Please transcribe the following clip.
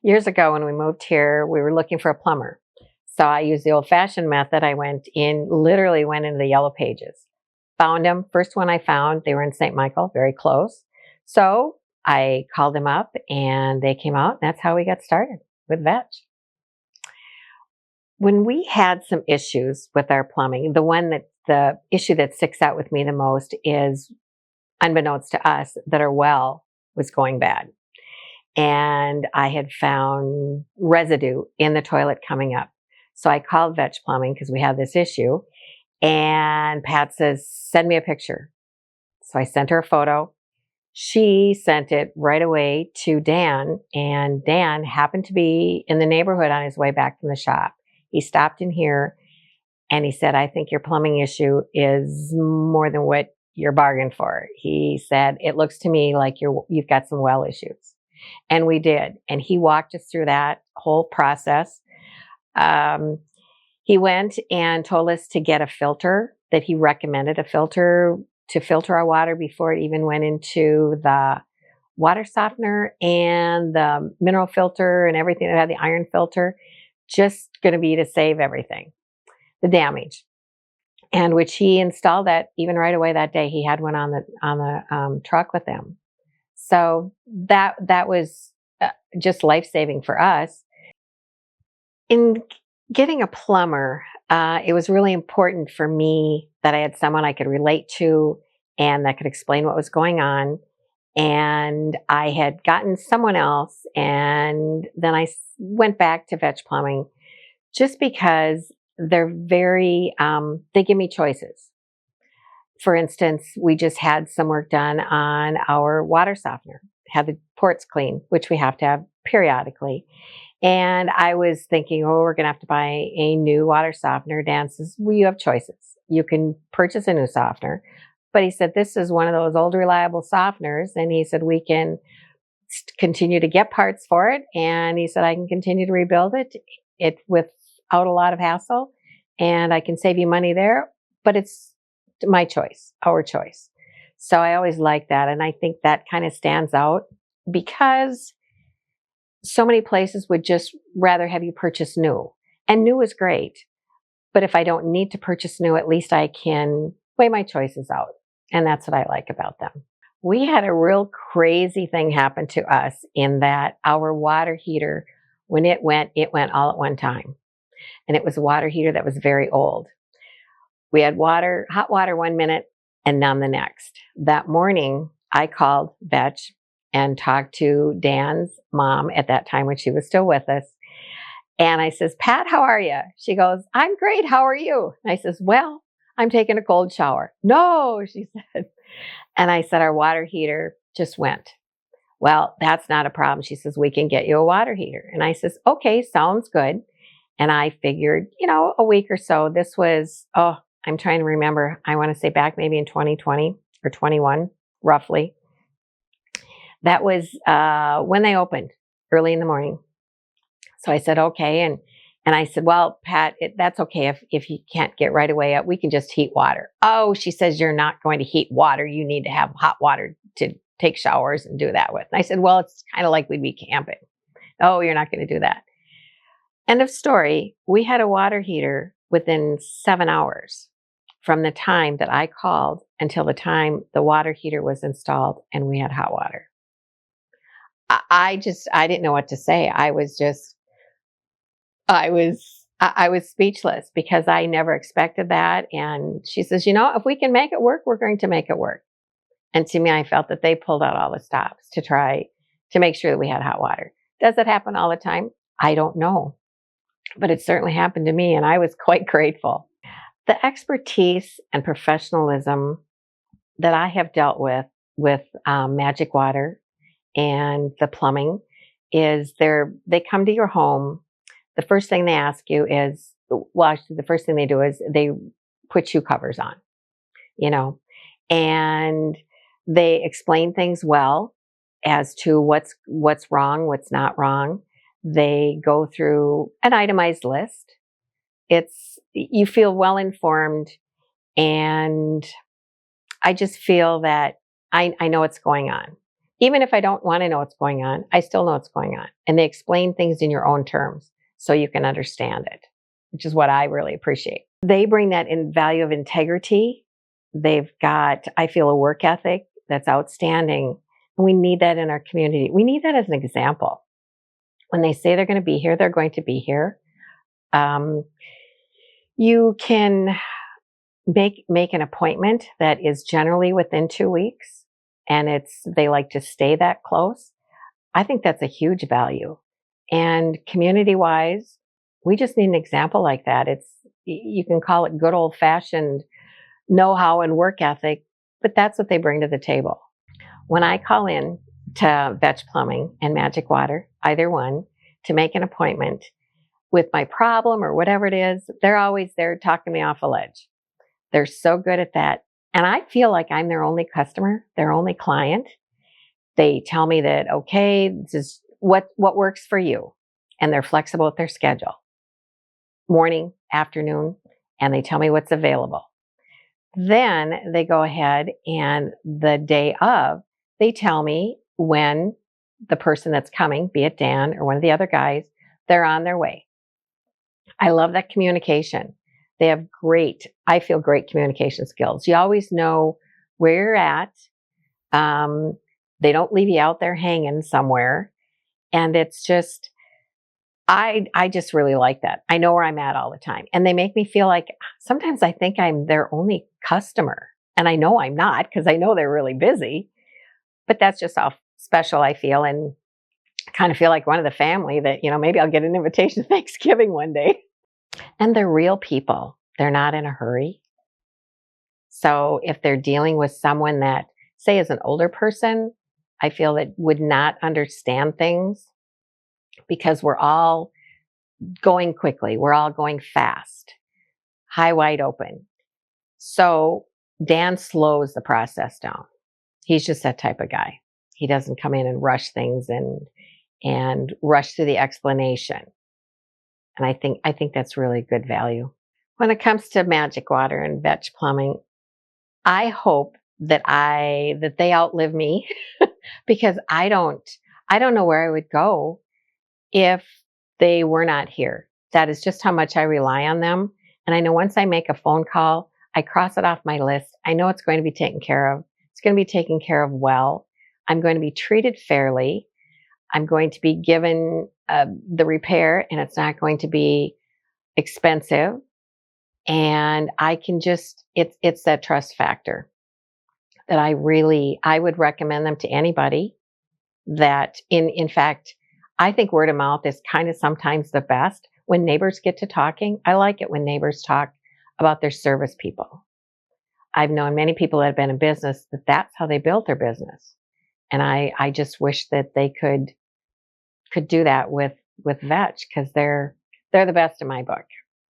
Years ago when we moved here, we were looking for a plumber. So I used the old-fashioned method. I literally went into the yellow pages, found them. First one I found, they were in St. Michael, very close. So I called them up and they came out. That's how we got started with Vetch. When we had some issues with our plumbing, the issue that sticks out with me the most is, unbeknownst to us, that our well was going bad. And I had found residue in the toilet coming up. So I called Vetch Plumbing because we had this issue. And Pat says, send me a picture. So I sent her a photo. She sent it right away to Dan. And Dan happened to be in the neighborhood on his way back from the shop. He stopped in here and he said, I think your plumbing issue is more than what you're bargained for. He said, it looks to me like you've got some well issues. And we did. And he walked us through that whole process. He went and told us to get a filter, that he recommended a filter to filter our water before it even went into the water softener and the mineral filter and everything that had the iron filter, just going to be to save everything, the damage. And which he installed that even right away that day. He had one on the truck with him. So that was just life-saving for us. In getting a plumber, it was really important for me that I had someone I could relate to and that could explain what was going on. And I had gotten someone else, and then I went back to Vetch Plumbing just because they're they give me choices. For instance, we just had some work done on our water softener, had the ports cleaned, which we have to have periodically. And I was thinking, we're going to have to buy a new water softener. Dan says, well, you have choices. You can purchase a new softener. But he said, this is one of those old reliable softeners. And he said, we can continue to get parts for it. And he said, I can continue to rebuild it without a lot of hassle. And I can save you money there. But it's my choice, our choice. So I always like that. And I think that kind of stands out because so many places would just rather have you purchase new. And new is great. But if I don't need to purchase new, at least I can weigh my choices out. And that's what I like about them. We had a real crazy thing happen to us in that our water heater, when it went all at one time. And it was a water heater that was very old. We had hot water 1 minute and none the next. That morning, I called Vetch and talked to Dan's mom at that time when she was still with us. And I says, Pat, how are you? She goes, I'm great. How are you? And I says, well, I'm taking a cold shower. No, she said. And I said, our water heater just went. Well, that's not a problem. She says, we can get you a water heater. And I says, okay, sounds good. And I figured, a week or so, this was, I'm trying to remember. I want to say back maybe in 2020 or 21, roughly. That was when they opened early in the morning. So I said, okay. And I said, well, Pat, that's okay if you can't get right away up. We can just heat water. Oh, she says, you're not going to heat water. You need to have hot water to take showers and do that with. And I said, well, it's kind of like we'd be camping. Oh, you're not going to do that. End of story. We had a water heater within 7 hours from the time that I called until the time the water heater was installed and we had hot water. I didn't know what to say. I was speechless because I never expected that. And she says, if we can make it work, we're going to make it work. And to me, I felt that they pulled out all the stops to try to make sure that we had hot water. Does it happen all the time? I don't know. But it certainly happened to me, and I was quite grateful. The expertise and professionalism that I have dealt with Magic Water and the plumbing is they come to your home. The first thing they ask you is, actually the first thing they do is they put shoe covers on, and they explain things well as to what's wrong, what's not wrong. They go through an itemized list. You feel well informed, and I just feel that I know what's going on. Even if I don't want to know what's going on, I still know what's going on. And they explain things in your own terms so you can understand it, which is what I really appreciate. They bring that in value of integrity. They've got, I feel, a work ethic that's outstanding. We need that in our community. We need that as an example. When they say they're going to be here, they're going to be here. You can make an appointment that is generally within 2 weeks, and they like to stay that close. I think that's a huge value. And community wise, we just need an example like that. You can call it good old fashioned know-how and work ethic, but that's what they bring to the table. When I call in to Vetch Plumbing and Magic Water, either one, to make an appointment with my problem or whatever it is, they're always there talking me off a ledge. They're so good at that. And I feel like I'm their only customer, their only client. They tell me that, okay, this is what works for you. And they're flexible with their schedule. Morning, afternoon, and they tell me what's available. Then they go ahead and the day of, they tell me when the person that's coming, be it Dan or one of the other guys, they're on their way. I love that communication. They have great communication skills. You always know where you're at. They don't leave you out there hanging somewhere. And it's just, I just really like that. I know where I'm at all the time. And they make me feel like sometimes I think I'm their only customer. And I know I'm not, because I know they're really busy. But that's just how special I feel, and kind of feel like one of the family that, maybe I'll get an invitation to Thanksgiving one day. And they're real people. They're not in a hurry. So if they're dealing with someone that, say, is an older person, I feel that would not understand things, because we're all going quickly. We're all going fast, high, wide open. So Dan slows the process down. He's just that type of guy. He doesn't come in and rush things and rush through the explanation. And I think that's really good value. When it comes to Magic Water and Vetch Plumbing, I hope that they outlive me because I don't know where I would go if they were not here. That is just how much I rely on them. And I know once I make a phone call, I cross it off my list. I know it's going to be taken care of. It's going to be taken care of well. I'm going to be treated fairly. I'm going to be given the repair, and it's not going to be expensive. And I can it's that trust factor that I would recommend them to anybody. That in fact, I think word of mouth is kind of sometimes the best. When neighbors get to talking, I like it when neighbors talk about their service people. I've known many people that have been in business that's how they built their business. And I just wish that they could do that with Vetch, because they're the best in my book.